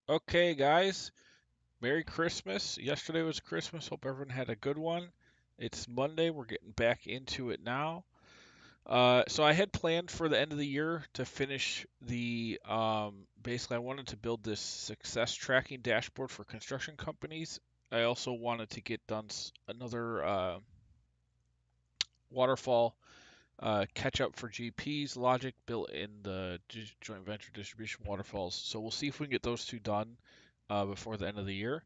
Okay, guys, Merry Christmas. Yesterday was Christmas. Hope everyone had a good one. It's Monday. We're getting back into it now. So I had planned for the end of the year to finish basically, I wanted to build this success tracking dashboard for construction companies. I also wanted to get done another waterfall catch up for GPs logic built in the joint venture distribution waterfalls. So we'll see if we can get those two done before the end of the year.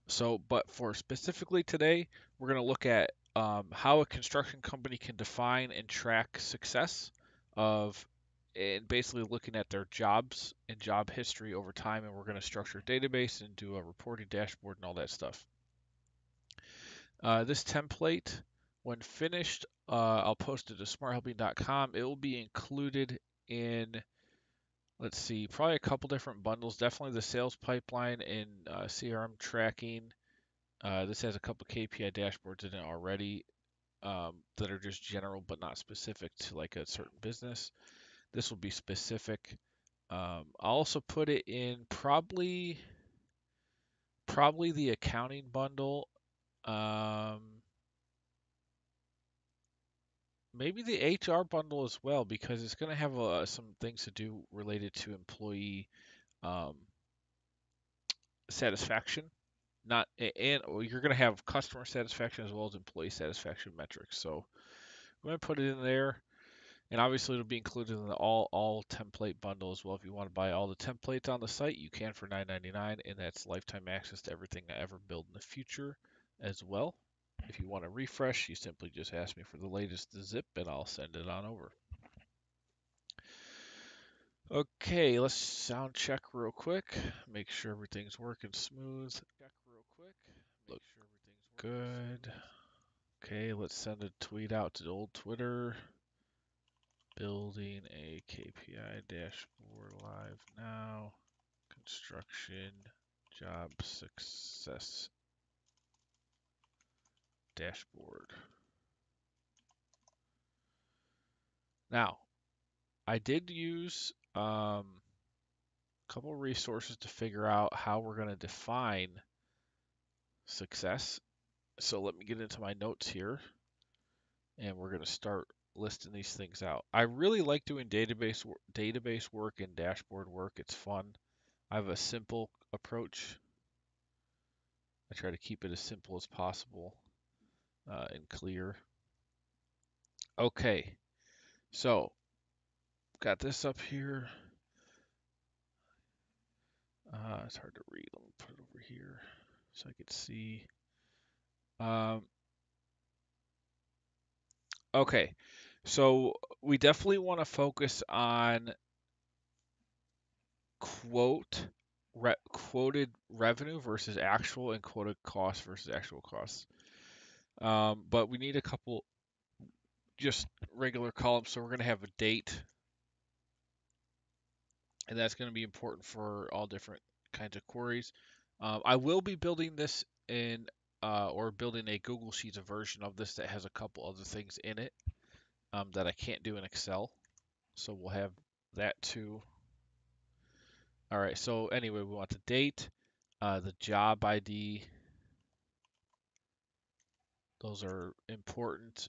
So, but for specifically today, we're going to look at how a construction company can define and track success of and basically looking at their jobs and job history over time. And we're going to structure a database and do a reporting dashboard and all that stuff. This template, when finished, I'll post it to smarthelping.com. It will be included in, let's see, probably a couple different bundles. Definitely the sales pipeline and CRM tracking. This has a couple KPI dashboards in it already that are just general but not specific to like a certain business. This will be specific. I'll also put it in probably the accounting bundle. Um, Maybe the HR bundle as well, because it's going to have some things to do related to employee um, satisfaction. Not and well, you're going to have customer satisfaction as well as employee satisfaction metrics. So I'm going to put it in there, and obviously it'll be included in the all template bundle as well. If you want to buy all the templates on the site, you can for $9.99, and that's lifetime access to everything I ever build in the future as well. If you want to refresh, you simply just ask me for the latest zip, and I'll send it on over. Okay, let's sound check real quick. Make sure everything's working smooth. Check real quick. Look good. Okay, let's send a tweet out to old Twitter. Building a KPI dashboard live now. Construction job success dashboard. Now, I did use a couple resources to figure out how we're going to define success. So let me get into my notes here, and we're going to start listing these things out. I really like doing database work and dashboard work. It's fun. I have a simple approach. I try to keep it as simple as possible and clear. Okay, so got this up here. It's hard to read. Let me put it over here so I can see. Um, okay, so we definitely want to focus on quoted revenue versus actual and quoted cost versus actual costs. But we need a couple just regular columns. So we're going to have a date, and that's going to be important for all different kinds of queries. I will be building this in or building a Google Sheets version of this that has a couple other things in it that I can't do in Excel. So we'll have that too. All right. So anyway, we want the date, the job ID. Those are important.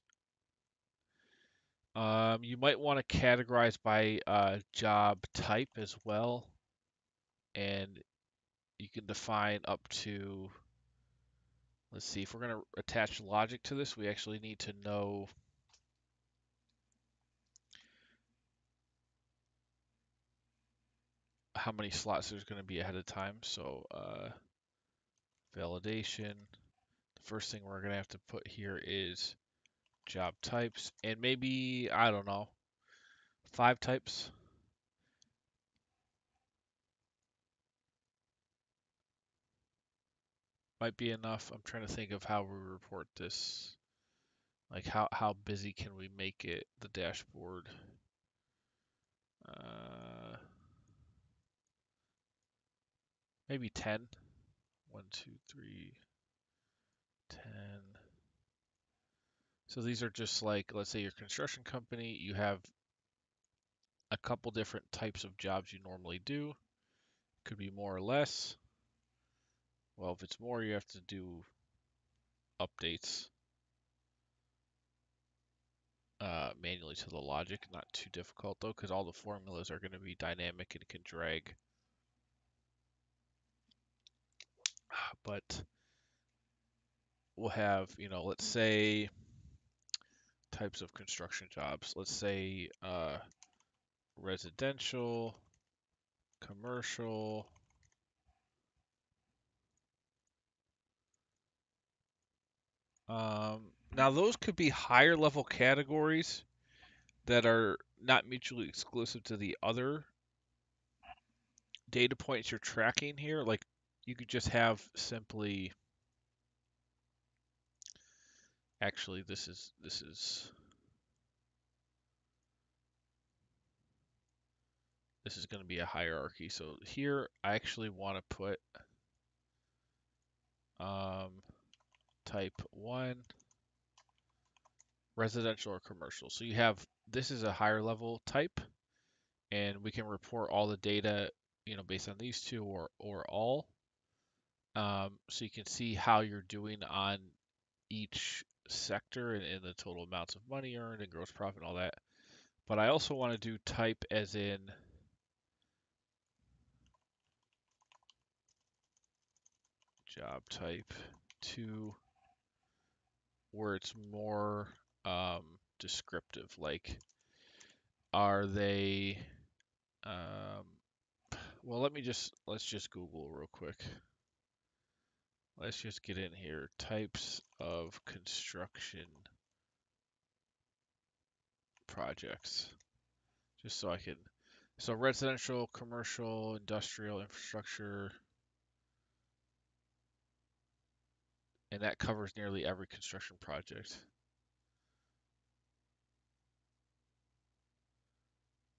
You might want to categorize by job type as well, and you can define up to, let's see, if we're going to attach logic to this, we actually need to know how many slots there's going to be ahead of time. So validation, the first thing we're going to have to put here is job types, and maybe, I don't know, 5 types. Might be enough. I'm trying to think of how we report this. Like how busy can we make it, the dashboard? Uh, Maybe 10. 1, 2, 3, 10. So these are just like, let's say your construction company, you have a couple different types of jobs you normally do. Could be more or less. Well, if it's more, you have to do updates manually to the logic. Not too difficult though, because all the formulas are going to be dynamic and can drag. But we'll have, let's say types of construction jobs. Let's say residential, commercial. Now those could be higher level categories that are not mutually exclusive to the other data points you're tracking here. Like you could just have simply, actually this is going to be a hierarchy. So here I actually want to put um, type 1 residential or commercial. So you have, this is a higher level type, and we can report all the data, based on these two or all. So you can see how you're doing on each sector and the total amounts of money earned and gross profit and all that. But I also want to do type as in job type 2, where it's more descriptive. Like, are they, um, well, let's just Google real quick. Let's just get in here. Types of construction projects. Just so I can, so residential, commercial, industrial, infrastructure, and that covers nearly every construction project.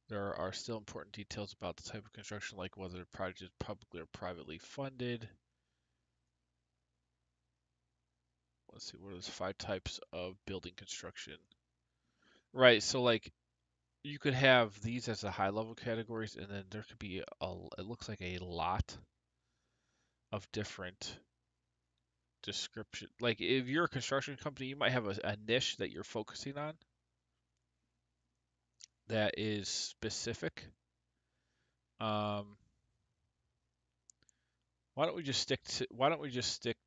There are still important details about the type of construction, like whether the project is publicly or privately funded. Let's see, what are those 5 types of building construction? Right, so like you could have these as the high level categories, and then there could be it looks like a lot of different description. Like if you're a construction company, you might have a niche that you're focusing on that is specific. Um, why don't we just stick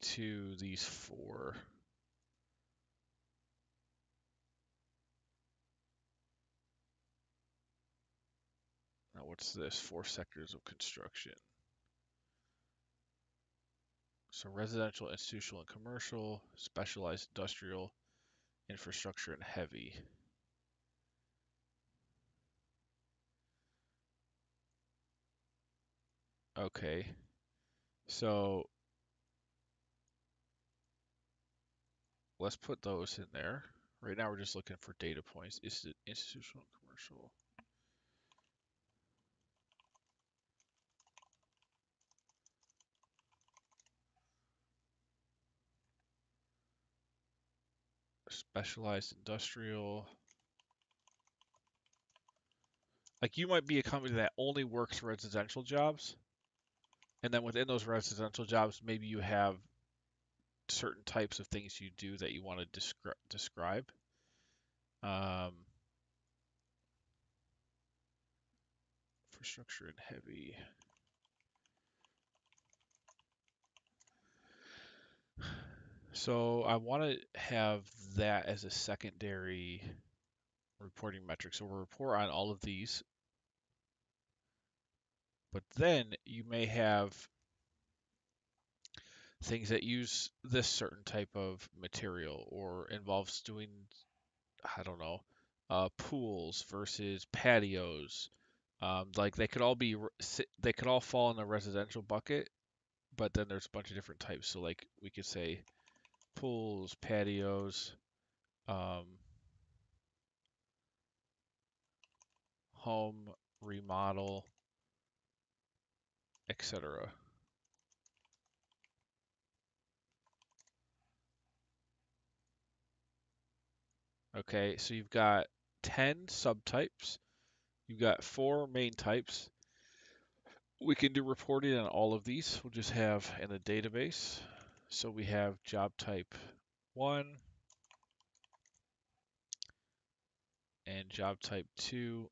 to these 4? Now what's this? 4 sectors of construction. So residential, institutional, and commercial, specialized industrial, infrastructure, and heavy. Okay. So let's put those in there. Right now we're just looking for data points. Is it institutional, commercial? Specialized industrial. Like you might be a company that only works residential jobs, and then within those residential jobs, maybe you have certain types of things you do that you want to describe. Um, infrastructure and heavy. So I want to have that as a secondary reporting metric. So we'll report on all of these, but then you may have things that use this certain type of material or involves doing, I don't know, pools versus patios. Like they could all fall in the residential bucket, but then there's a bunch of different types. So like we could say pools, patios, um, home remodel, etc. Okay, so you've got 10 subtypes. You've got 4 main types. We can do reporting on all of these. We'll just have in a database. So we have job type 1 and job type 2.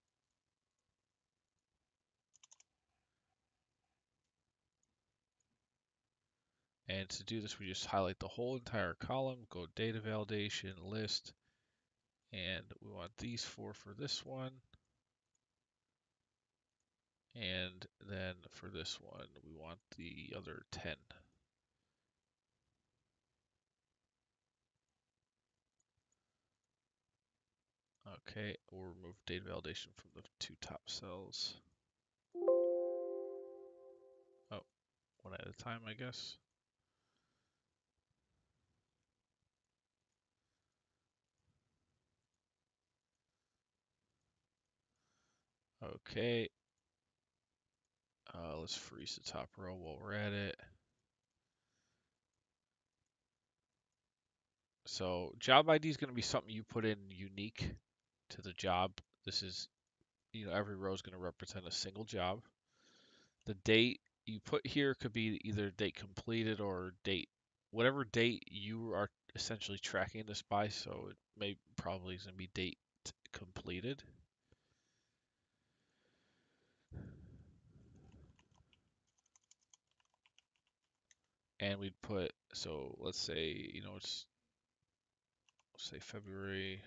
And to do this, we just highlight the whole entire column, go data validation, list, and we want these four for this one. And then for this one, we want the other 10. Okay, we'll remove data validation from the two top cells. Oh, one at a time, I guess. Okay. Let's freeze the top row while we're at it. So job ID is going to be something you put in unique to the job. This is, every row is going to represent a single job. The date you put here could be either date completed or date, whatever date you are essentially tracking this by. So it probably is going to be date completed. And we'd put, so let's say, let's say February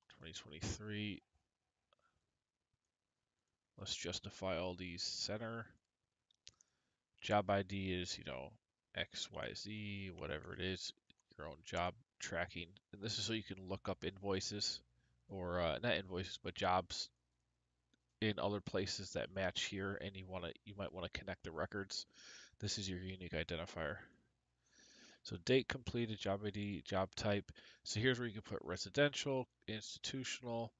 2023. Let's justify all these center. Job ID is, XYZ, whatever it is, your own job tracking. And this is so you can look up invoices or not invoices, but jobs in other places that match here, and you might want to connect the records. This is your unique identifier. So date completed, job ID, job type. So here's where you can put residential, institutional,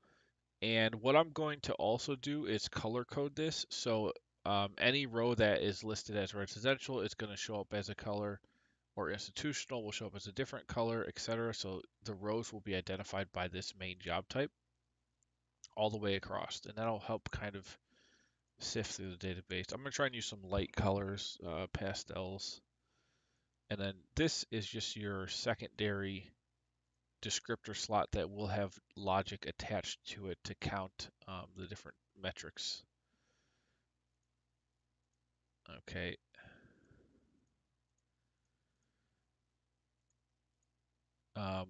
and what I'm going to also do is color code this. So any row that is listed as residential is going to show up as a color, or institutional will show up as a different color, etc. So the rows will be identified by this main job type all the way across, and that'll help kind of sift through the database. I'm going to try and use some light colors, pastels, and then this is just your secondary descriptor slot that will have logic attached to it to count the different metrics. Okay.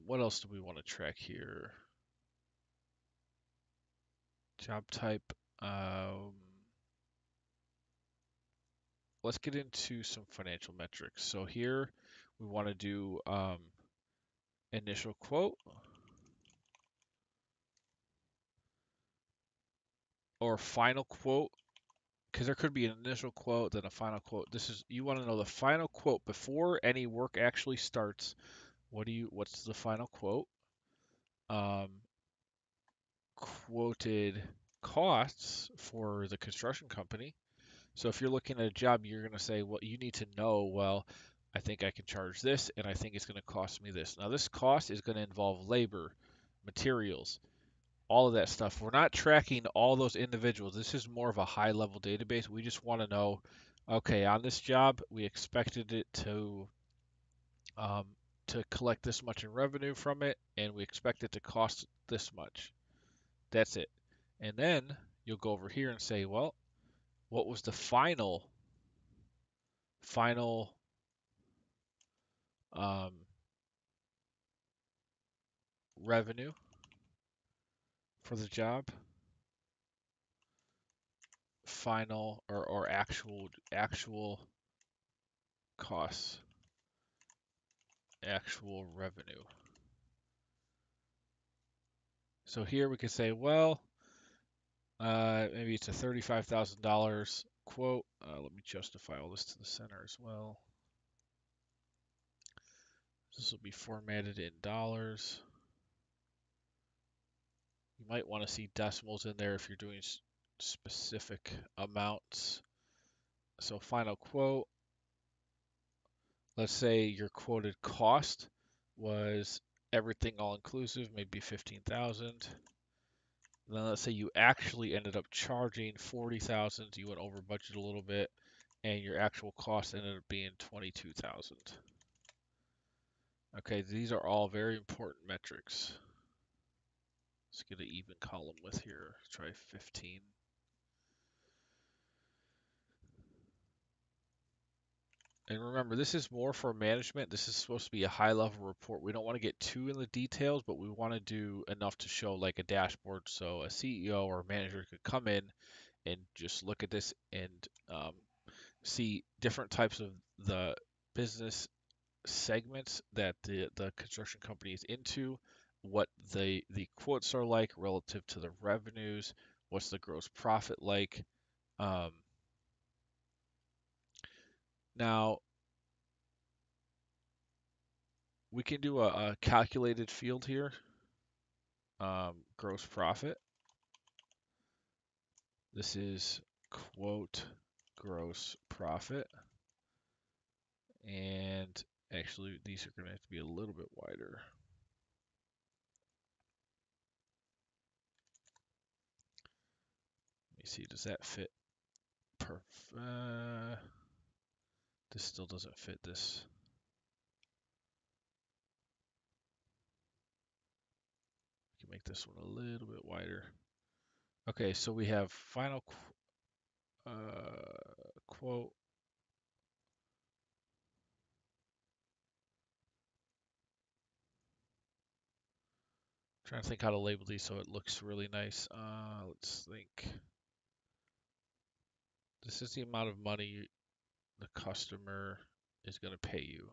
What else do we want to track here? Job type. Let's get into some financial metrics. So here we want to do initial quote or final quote, because there could be an initial quote, then a final quote. You want to know the final quote before any work actually starts. What's the final quote? Quoted costs for the construction company. So if you're looking at a job, you're going to say, well, you need to know, well, I think I can charge this, and I think it's going to cost me this. Now, this cost is going to involve labor, materials, all of that stuff. We're not tracking all those individuals. This is more of a high-level database. We just want to know, okay, on this job, we expected it um, to collect this much in revenue from it, and we expect it to cost this much. That's it. And then you'll go over here and say, well, what was the final um, revenue for the job? Final or actual costs, actual revenue. So here we could say, well, maybe it's a $35,000 quote. Let me justify all this to the center as well. This will be formatted in dollars. You might want to see decimals in there if you're doing specific amounts. So final quote, let's say your quoted cost was everything all inclusive, maybe 15,000. Then let's say you actually ended up charging 40,000, you went over budget a little bit, and your actual cost ended up being 22,000. Okay, these are all very important metrics. Let's get an even column width here. Try 15. And remember, this is more for management. This is supposed to be a high-level report. We don't want to get too in the details, but we want to do enough to show like a dashboard so a CEO or a manager could come in and just look at this and see different types of the business segments that the construction company is into, what the quotes are like relative to the revenues, what's the gross profit like. Um, Now we can do a calculated field here, gross profit. This is quote gross profit, and actually these are going to have to be a little bit wider. Let me see, does that fit? This still doesn't fit this. We can make this one a little bit wider. Okay, so we have final quote. Trying to think how to label these so it looks really nice. Let's think. This is the amount of money the customer is going to pay you.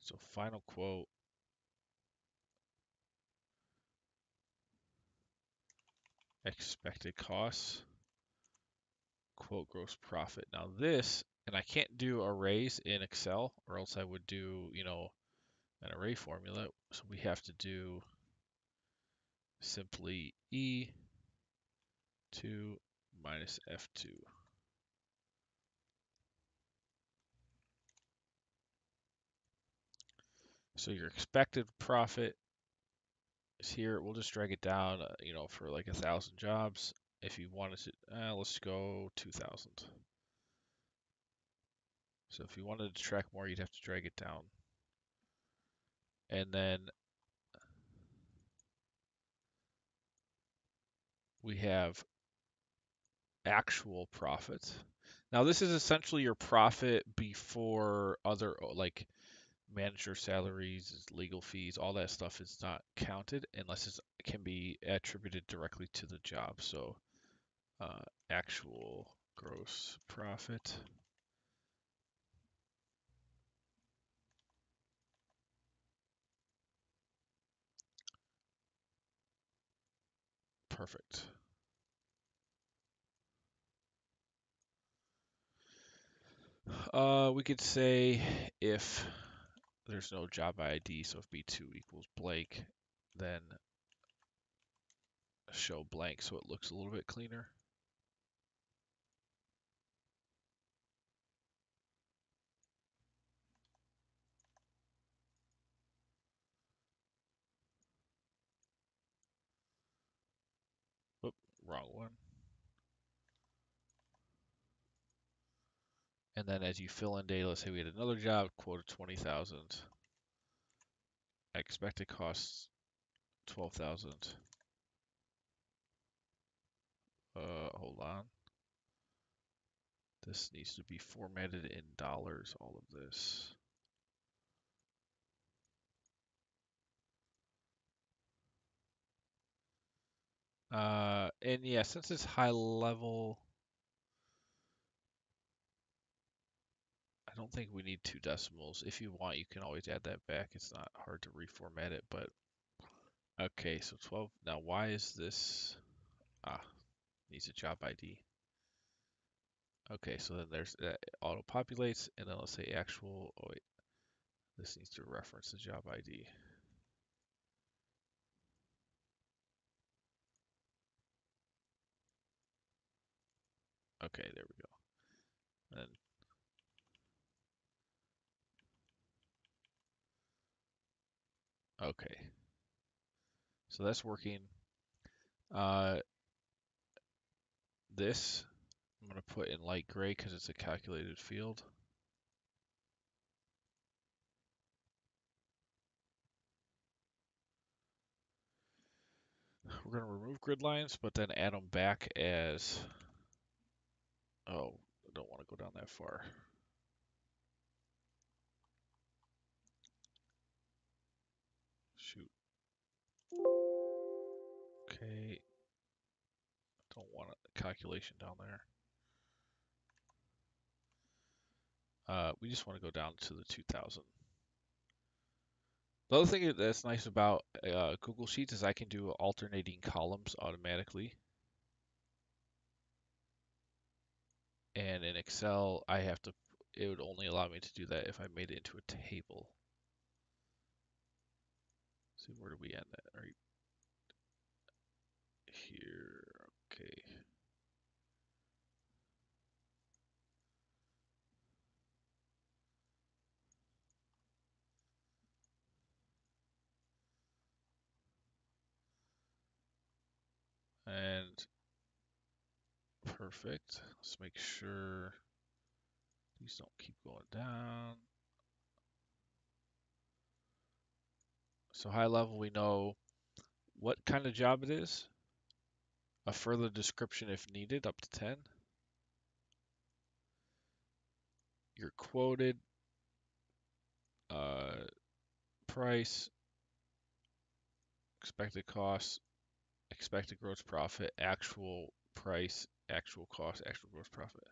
So final quote, expected costs, quote gross profit. Now this, and I can't do arrays in Excel or else I would do, an array formula. So we have to do simply E2 minus F2. So your expected profit is here. We'll just drag it down, for like 1,000 jobs. If you wanted to, let's go 2,000. So if you wanted to track more, you'd have to drag it down. And then we have actual profit. Now this is essentially your profit before other like manager salaries, legal fees, all that stuff is not counted unless it can be attributed directly to the job. So actual gross profit. Perfect. We could say if there's no job ID, so if B2 equals blank, then show blank so it looks a little bit cleaner. Oop, wrong one. And then as you fill in data, let's say we had another job, quota 20,000. Expected costs 12,000. Hold on. This needs to be formatted in dollars, all of this. And yeah, since it's high level, I don't think we need 2 decimals. If you want, you can always add that back. It's not hard to reformat it, but okay, so 12. Now, why is this? Needs a job ID. Okay, so then there's that auto populates, and then let's say actual. Oh wait, this needs to reference the job ID. Okay, there we go. And okay, so that's working. Uh, this I'm going to put in light gray because it's a calculated field. We're going to remove grid lines, but then add them back as, oh, I don't want to go down that far. Shoot. Okay. Don't want a calculation down there. We just want to go down to the 2000. The other thing that's nice about Google Sheets is I can do alternating columns automatically. And in Excel, it would only allow me to do that if I made it into a table. See, where do we end at? Right here. Okay. And perfect. Let's make sure these don't keep going down. So high level, we know what kind of job it is. A further description if needed, up to 10. Your quoted price, expected cost, expected gross profit, actual price, actual cost, actual gross profit.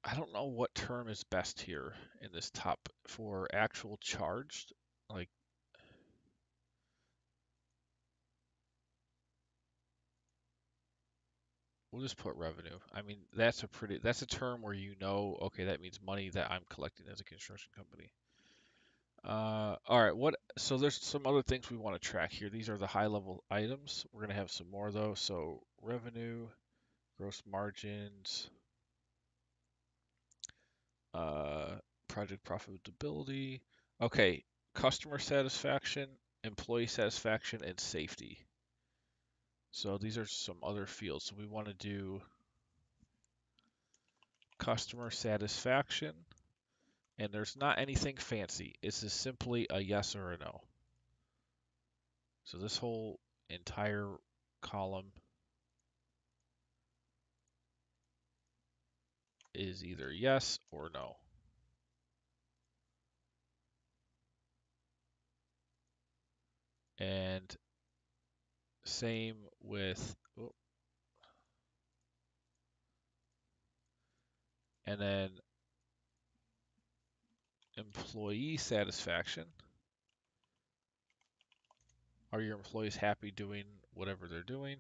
I don't know what term is best here in this top for actual charged. Like, we'll just put revenue. I mean, that's a term where you know, okay, that means money that I'm collecting as a construction company. All right, so there's some other things we want to track here. These are the high level items. We're gonna have some more though. So revenue, gross margins, uh, project profitability. Okay, customer satisfaction, employee satisfaction, and safety. So these are some other fields. So we want to do customer satisfaction, and there's not anything fancy. It's just simply a yes or a no. So this whole entire column is either yes or no. And same with, oh, and then employee satisfaction. Are your employees happy doing whatever they're doing?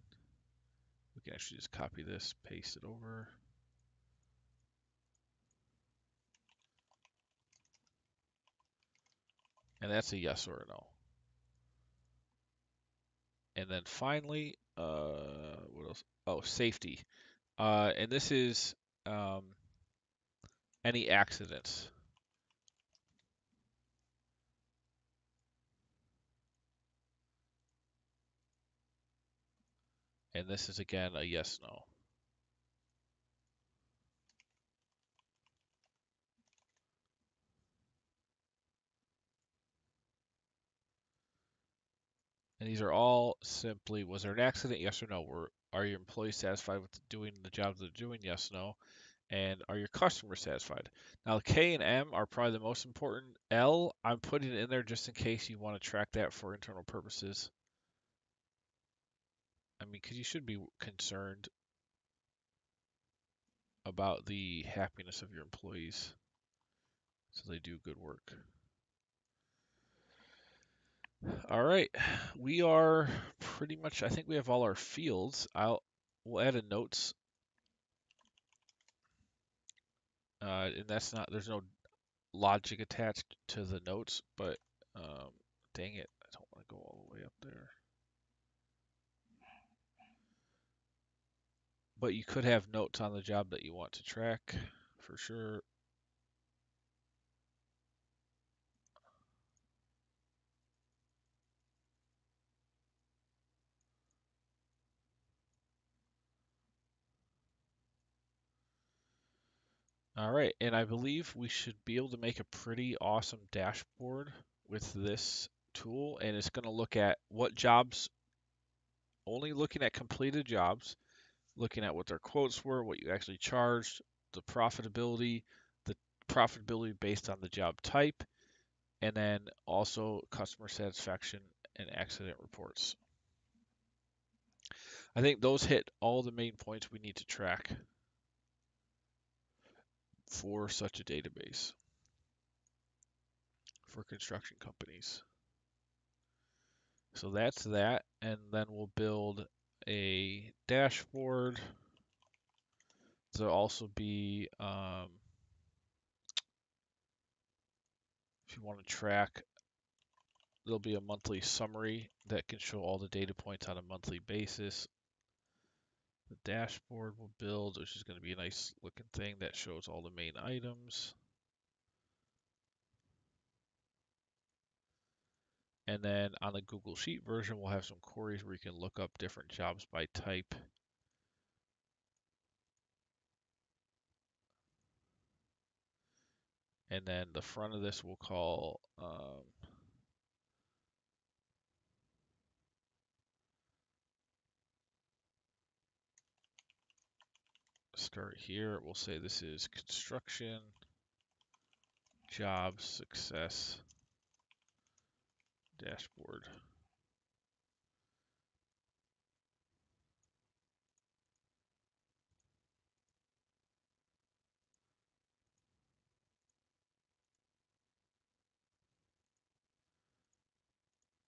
We can actually just copy this, paste it over. And that's a yes or a no. And then finally, what else? Oh, safety. And this is um, any accidents. And this is again a yes, no. And these are all simply, was there an accident? Yes or no. Are your employees satisfied with doing the job they're doing? Yes, no. And are your customers satisfied? Now, K and M are probably the most important. L, I'm putting it in there just in case you want to track that for internal purposes. I mean, because you should be concerned about the happiness of your employees so they do good work. All right, we are pretty much, I think we have all our fields. We'll add a notes, and there's no logic attached to the notes, but dang it, I don't want to go all the way up there. But you could have notes on the job that you want to track for sure. All right, and I believe we should be able to make a pretty awesome dashboard with this tool, and it's going to look at what jobs, only looking at completed jobs, looking at what their quotes were, what you actually charged, the profitability based on the job type, and then also customer satisfaction and accident reports. I think those hit all the main points we need to track for such a database for construction companies. So that's that, and then we'll build a dashboard. There'll also be, if you want to track, there'll be a monthly summary that can show all the data points on a monthly basis. The dashboard we'll build, which is going to be a nice looking thing that shows all the main items. And then on the Google Sheet version, we'll have some queries where you can look up different jobs by type. And then the front of this we'll call start here. We'll say this is construction job success dashboard.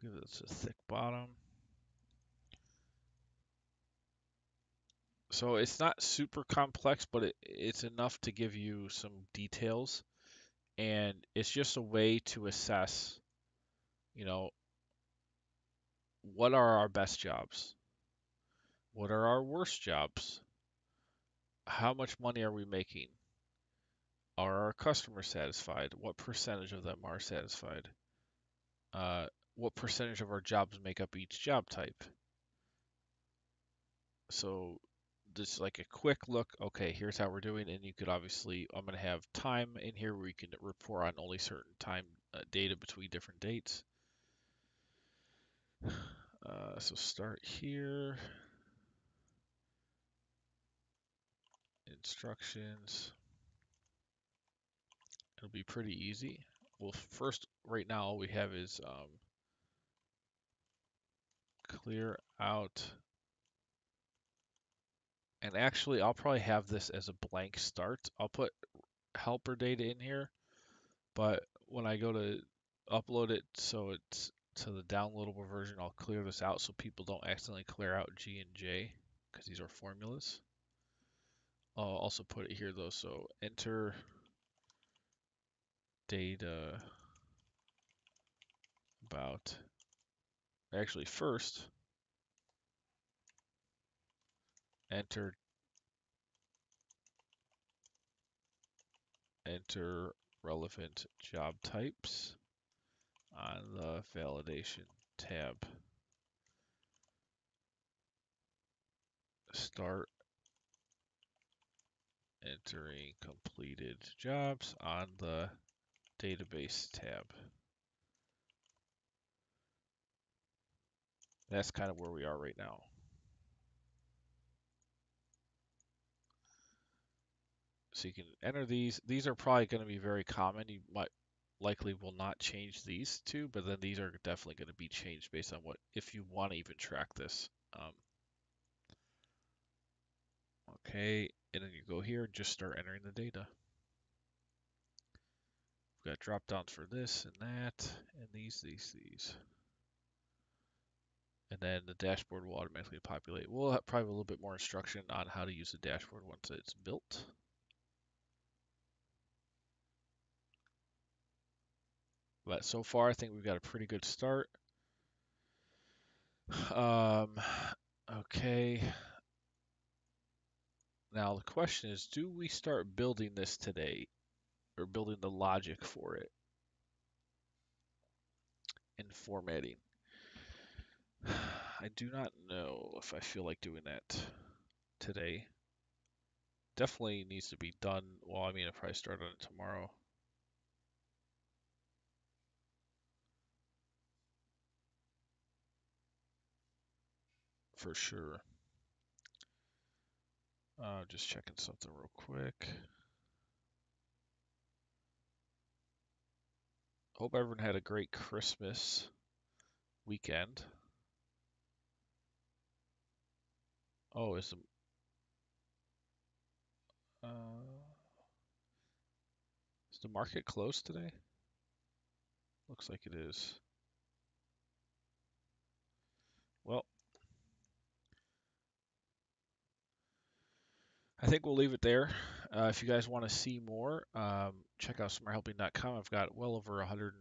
Give this a thick bottom. So it's not super complex, but it's enough to give you some details. And it's just a way to assess, you know, what are our best jobs? What are our worst jobs? How much money are we making? Are our customers satisfied? What percentage of them are satisfied? What percentage of our jobs make up each job type? So just like a quick look, okay, here's how we're doing, and you could obviously, I'm going to have time in here where you can report on only certain time data between different dates. So start here, instructions. It'll be pretty easy. Well, first, right now, all we have is clear out. And actually, I'll probably have this as a blank start. I'll put helper data in here, but when I go to upload it so it's to the downloadable version, I'll clear this out so people don't accidentally clear out G and J because these are formulas. I'll also put it here though, so enter data about, actually first, enter relevant job types on the validation tab. Start entering completed jobs on the database tab. That's kind of where we are right now. So you can enter these. These are probably going to be very common. You might likely will not change these two, but then these are definitely going to be changed based on what, if you want to even track this. Okay, and then you go here and just start entering the data. We've got drop downs for this and that, and these. And then the dashboard will automatically populate. We'll have probably a little bit more instruction on how to use the dashboard once it's built. But so far, I think we've got a pretty good start. Okay. Now the question is, do we start building this today or building the logic for it and formatting? I do not know if I feel like doing that today. definitely needs to be done. Well, I mean, if I start on it tomorrow, for sure. Just checking something real quick. Hope everyone had a great Christmas weekend. Oh, is the market closed today? Looks like it is. Well, I think we'll leave it there. If you guys want to see more, check out smarthelping.com. I've got well over 100,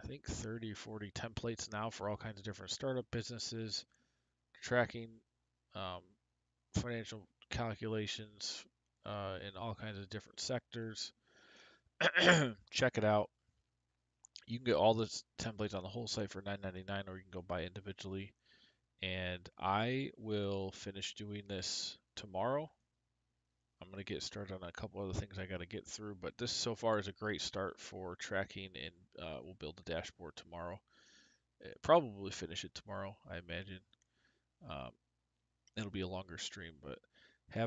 I think 30 or 40 templates now for all kinds of different startup businesses, tracking, um, financial calculations in all kinds of different sectors. Check it out. You can get all the templates on the whole site for $9.99, or you can go buy individually. And I will finish doing this tomorrow. I'm going to get started on a couple other things I got to get through, but this so far is a great start for tracking, and we'll build a dashboard tomorrow. Probably finish it tomorrow, I imagine. Um, it'll be a longer stream, but